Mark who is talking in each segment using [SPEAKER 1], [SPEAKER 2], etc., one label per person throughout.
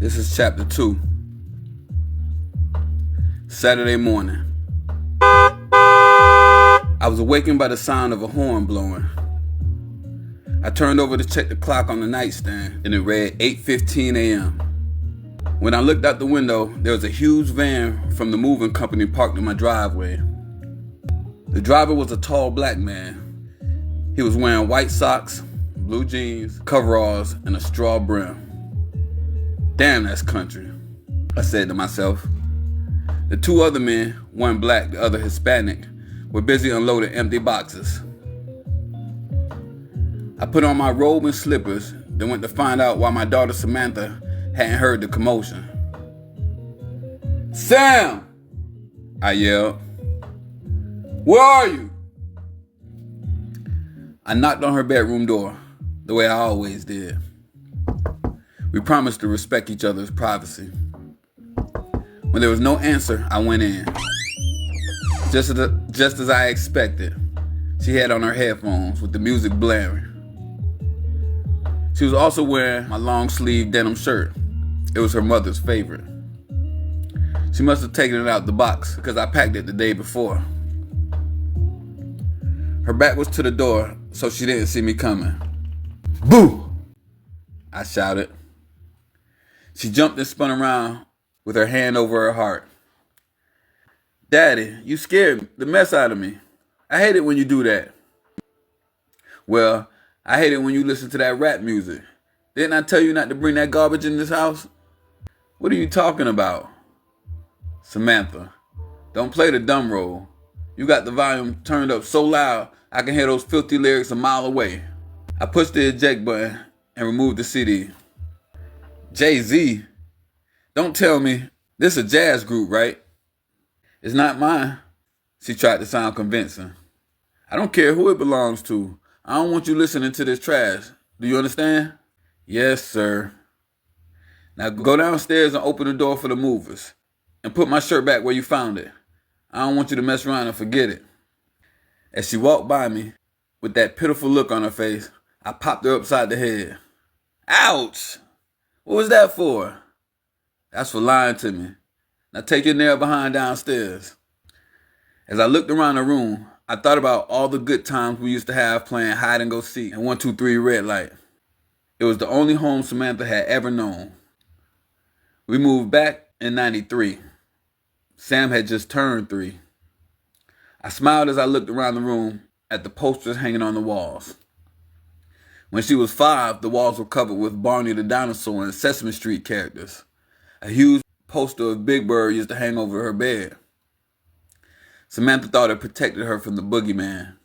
[SPEAKER 1] This is chapter 2. Saturday morning. I was awakened by the sound of a horn blowing. I turned over to check the clock on the nightstand, and it read 8:15 a.m. When I looked out the window, there was a huge van from the moving company parked in my driveway. The driver was a tall black man. He was wearing white socks, blue jeans, coveralls, and a straw brim. Damn, that's country, I said to myself. The two other men, one black, the other Hispanic, were busy unloading empty boxes. I put on my robe and slippers, then went to find out why my daughter Samantha hadn't heard the commotion. "Sam!" I yelled. "Where are you?" I knocked on her bedroom door, the way I always did. We promised to respect each other's privacy. When there was no answer, I went in. Just as I expected, she had on her headphones with the music blaring. She was also wearing my long-sleeved denim shirt. It was her mother's favorite. She must have taken it out the box because I packed it the day before. Her back was to the door, so she didn't see me coming. "Boo!" I shouted. She jumped and spun around with her hand over her heart. "Daddy, you scared the mess out of me. I hate it when you do that." "Well, I hate it when you listen to that rap music. Didn't I tell you not to bring that garbage in this house?" "What are you talking about?" "Samantha, don't play the dumb role. You got the volume turned up so loud I can hear those filthy lyrics a mile away." I pushed the eject button and removed the CD. "Jay-Z? Don't tell me this is a jazz group, right?" "It's not mine." She tried to sound convincing. "I don't care who it belongs to. I don't want you listening to this trash. Do you understand?" "Yes, sir." "Now go downstairs and open the door for the movers. And put my shirt back where you found it. I don't want you to mess around and forget it." As she walked by me, with that pitiful look on her face, I popped her upside the head. "Ouch! What was that for?" "That's for lying to me. Now take your nail behind downstairs." As I looked around the room, I thought about all the good times we used to have playing hide and go seek and 1, 2, 3 red light. It was the only home Samantha had ever known. We moved back in '93. Sam had just turned 3. I smiled as I looked around the room at the posters hanging on the walls. When she was 5, the walls were covered with Barney the Dinosaur and Sesame Street characters. A huge poster of Big Bird used to hang over her bed. Samantha thought it protected her from the boogeyman.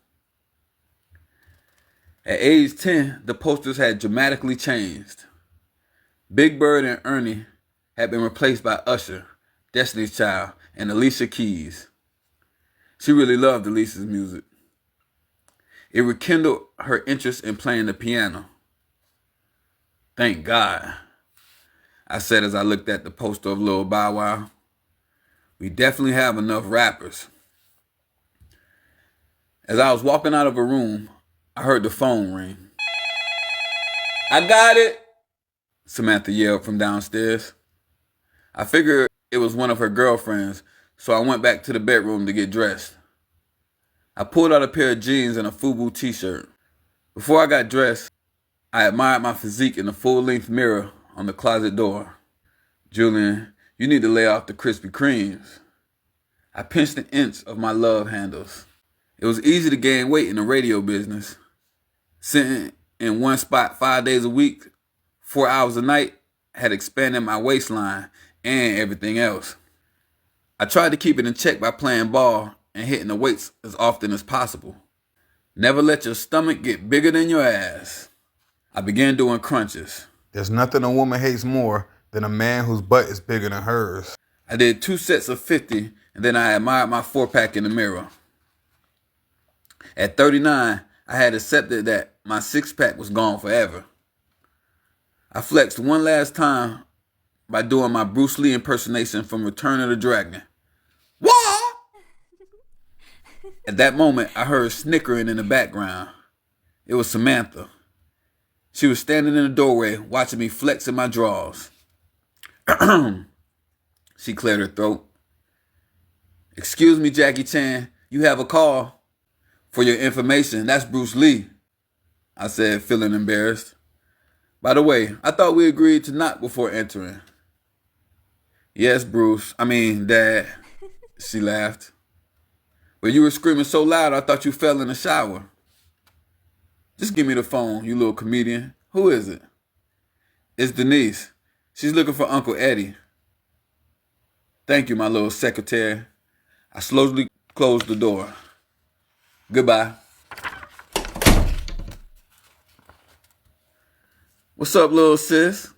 [SPEAKER 1] At age 10, the posters had dramatically changed. Big Bird and Ernie had been replaced by Usher, Destiny's Child, and Alicia Keys. She really loved Alicia's music. It rekindled her interest in playing the piano. "Thank God," I said as I looked at the poster of Lil Bow Wow. "We definitely have enough rappers." As I was walking out of a room, I heard the phone ring. "I got it," Samantha yelled from downstairs. I figured it was one of her girlfriends, so I went back to the bedroom to get dressed. I pulled out a pair of jeans and a FUBU t-shirt. Before I got dressed, I admired my physique in the full-length mirror on the closet door. "Julian, you need to lay off the Krispy Kremes." I pinched an inch of my love handles. It was easy to gain weight in the radio business. Sitting in one spot 5 days a week, 4 hours a night, had expanded my waistline and everything else. I tried to keep it in check by playing ball and hitting the weights as often as possible. Never let your stomach get bigger than your ass. I began doing crunches.
[SPEAKER 2] There's nothing a woman hates more than a man whose butt is bigger than hers.
[SPEAKER 1] I did 2 sets of 50, and then I admired my 4-pack in the mirror. At 39, I had accepted that my 6-pack was gone forever. I flexed one last time by doing my Bruce Lee impersonation from Return of the Dragon. "What?" At that moment, I heard snickering in the background. It was Samantha. She was standing in the doorway watching me flex in my drawers. She cleared her throat. Excuse me, Jackie Chan, you have a call. For your information, that's Bruce Lee, I said, feeling embarrassed. By the way, I thought we agreed to knock before entering. Yes, Bruce. Dad, she laughed. But you were screaming so loud I thought you fell in the shower. Just give me the phone, you little comedian. Who is it? It's Denise. She's looking for Uncle Eddie. Thank you, my little secretary. I slowly closed the door. Goodbye. What's up, little sis?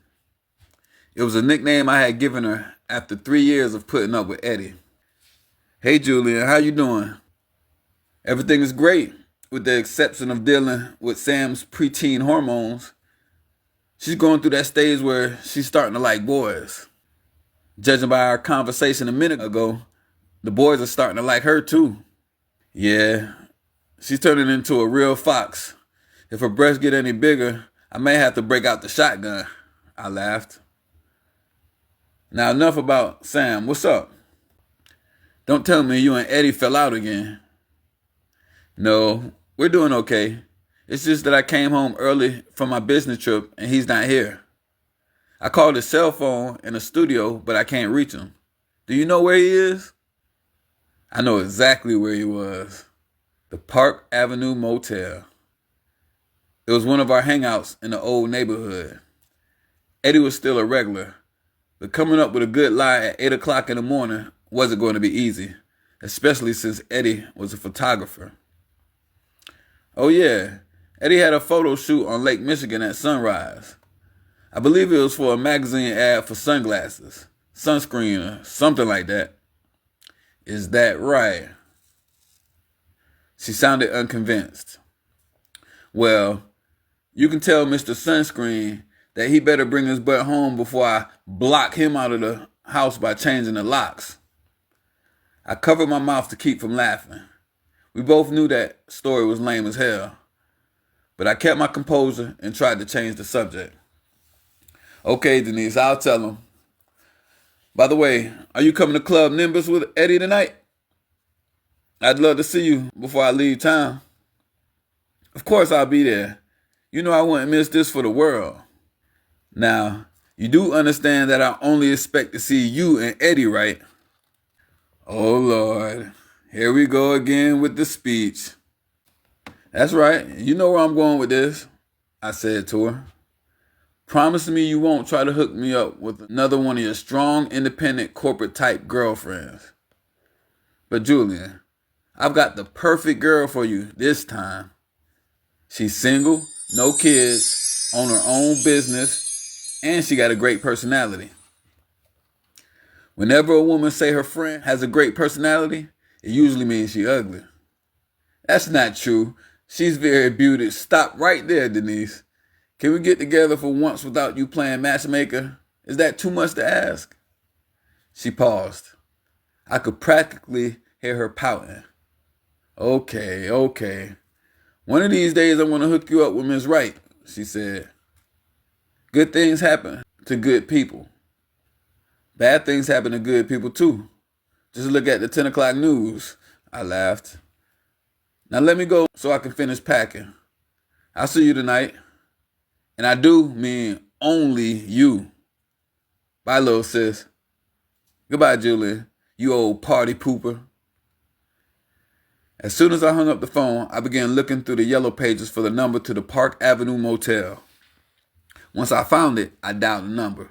[SPEAKER 1] It was a nickname I had given her after 3 years of putting up with Eddie. Hey, Julian, how you doing? Everything is great, with the exception of dealing with Sam's preteen hormones. She's going through that stage where she's starting to like boys. Judging by our conversation a minute ago, the boys are starting to like her too. Yeah, she's turning into a real fox. If her breasts get any bigger, I may have to break out the shotgun. I laughed. Now enough about Sam. What's up? Don't tell me you and Eddie fell out again. No, we're doing okay. It's just that I came home early from my business trip and he's not here. I called his cell phone in the studio, but I can't reach him. Do you know where he is? I know exactly where he was. The Park Avenue Motel. It was one of our hangouts in the old neighborhood. Eddie was still a regular, but coming up with a good lie at 8 o'clock in the morning wasn't going to be easy, especially since Eddie was a photographer. Oh yeah, Eddie had a photo shoot on Lake Michigan at sunrise. I believe it was for a magazine ad for sunglasses, sunscreen, or something like that. Is that right? She sounded unconvinced. Well, you can tell Mr. Sunscreen that he better bring his butt home before I block him out of the house by changing the locks. I covered my mouth to keep from laughing. We both knew that story was lame as hell, but I kept my composure and tried to change the subject. Okay, Denise, I'll tell him. By the way, are you coming to Club Nimbus with Eddie tonight? I'd love to see you before I leave town. Of course I'll be there. You know I wouldn't miss this for the world. Now, you do understand that I only expect to see you and Eddie, right? Oh, Lord. Here we go again with the speech. That's right. You know where I'm going with this, I said to her. Promise me you won't try to hook me up with another one of your strong, independent, corporate-type girlfriends. But Julian, I've got the perfect girl for you this time. She's single, no kids, own her own business, and she got a great personality. Whenever a woman say her friend has a great personality, it usually means she ugly. That's not true. She's very beautiful. Stop right there, Denise. Can we get together for once without you playing matchmaker? Is that too much to ask? She paused. I could practically hear her pouting. Okay. One of these days I want to hook you up with Miss Wright, she said. Good things happen to good people. Bad things happen to good people too. Just look at the 10 o'clock news, I laughed. Now let me go so I can finish packing. I'll see you tonight. And I do mean only you. Bye, little sis. Goodbye, Julian, you old party pooper. As soon as I hung up the phone, I began looking through the yellow pages for the number to the Park Avenue Motel. Once I found it, I dialed the number.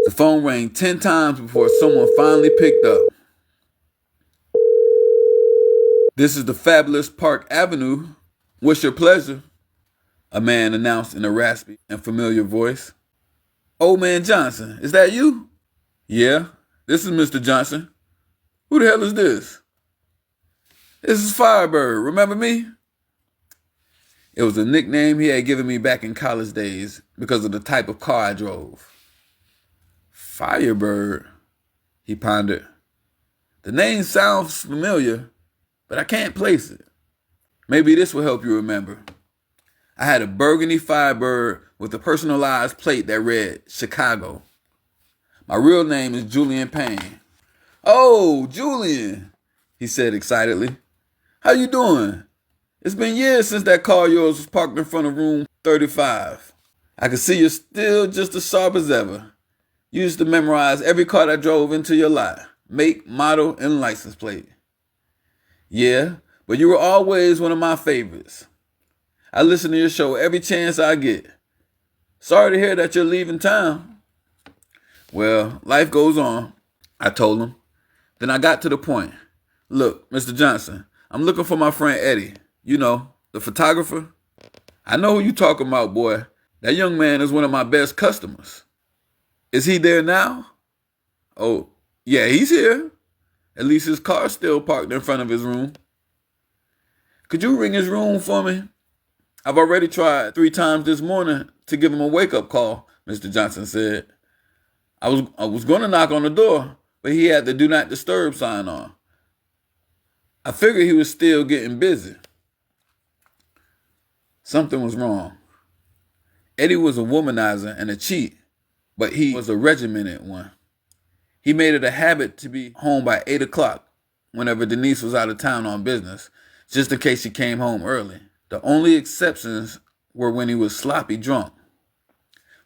[SPEAKER 1] The phone rang 10 times before someone finally picked up. This is the fabulous Park Avenue. What's your pleasure? A man announced in a raspy and familiar voice. Old man Johnson, is that you? Yeah, this is Mr. Johnson. Who the hell is this? This is Firebird, remember me? It was a nickname he had given me back in college days because of the type of car I drove. Firebird, he pondered. The name sounds familiar, but I can't place it. Maybe this will help you remember. I had a burgundy Firebird with a personalized plate that read Chicago. My real name is Julian Payne. Oh, Julian, he said excitedly. How you doing? It's been years since that car of yours was parked in front of room 35. I can see you're still just as sharp as ever. You used to memorize every car that drove into your lot, make, model, and license plate. Yeah, but you were always one of my favorites. I listen to your show every chance I get. Sorry to hear that you're leaving town. Well, life goes on, I told him. Then I got to the point. Look, Mr. Johnson, I'm looking for my friend Eddie. You know, the photographer. I know who you talking about, boy. That young man is one of my best customers. Is he there now? Oh, yeah, he's here. At least his car's still parked in front of his room. Could you ring his room for me? I've already tried 3 times this morning to give him a wake-up call, Mr. Johnson said. I was going to knock on the door, but he had the Do Not Disturb sign on. I figured he was still getting busy. Something was wrong. Eddie was a womanizer and a cheat, but he was a regimented one. He made it a habit to be home by 8 o'clock whenever Denise was out of town on business, just in case she came home early. The only exceptions were when he was sloppy drunk.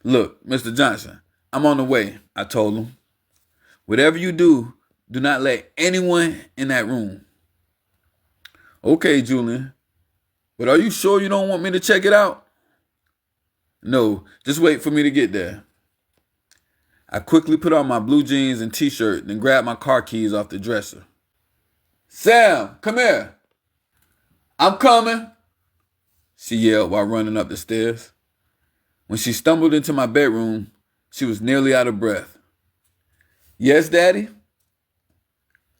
[SPEAKER 1] Look, Mr. Johnson, I'm on the way, I told him. Whatever you do, do not let anyone in that room. Okay, Julian, but are you sure you don't want me to check it out? No, just wait for me to get there. I quickly put on my blue jeans and t-shirt, then grabbed my car keys off the dresser. Sam, come here. I'm coming, she yelled while running up the stairs. When she stumbled into my bedroom, she was nearly out of breath. Yes, Daddy?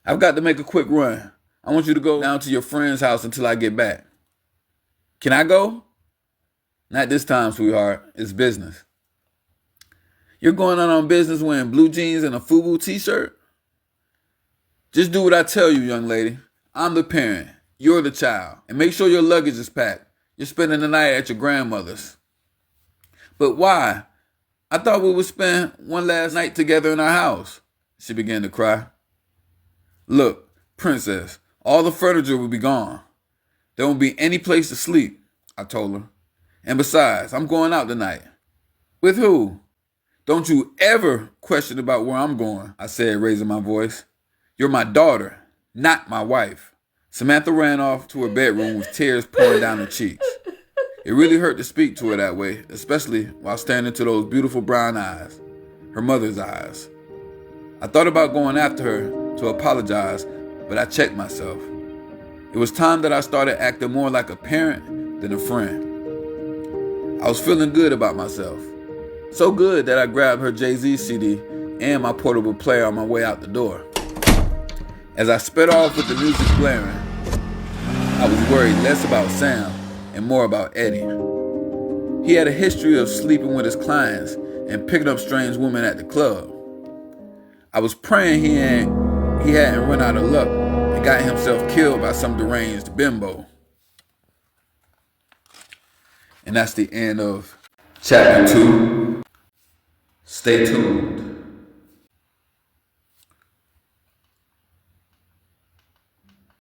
[SPEAKER 1] I've got to make a quick run. I want you to go down to your friend's house until I get back. Can I go? Not this time, sweetheart. It's business. You're going out on business wearing blue jeans and a FUBU t-shirt? Just do what I tell you, young lady. I'm the parent. You're the child. And make sure your luggage is packed. You're spending the night at your grandmother's. But why? I thought we would spend one last night together in our house. She began to cry. Look, princess, all the furniture will be gone. There won't be any place to sleep, I told her. And besides, I'm going out tonight. With who? Don't you ever question about where I'm going, I said, raising my voice. You're my daughter, not my wife. Samantha ran off to her bedroom with tears pouring down her cheeks. It really hurt to speak to her that way, especially while staring into those beautiful brown eyes, her mother's eyes. I thought about going after her to apologize, but I checked myself. It was time that I started acting more like a parent than a friend. I was feeling good about myself. So good that I grabbed her Jay-Z CD and my portable player on my way out the door. As I sped off with the music blaring, I was worried less about Sam and more about Eddie. He had a history of sleeping with his clients and picking up strange women at the club. I was praying he hadn't run out of luck and got himself killed by some deranged bimbo. And that's the end of Chapter 2. Stay tuned.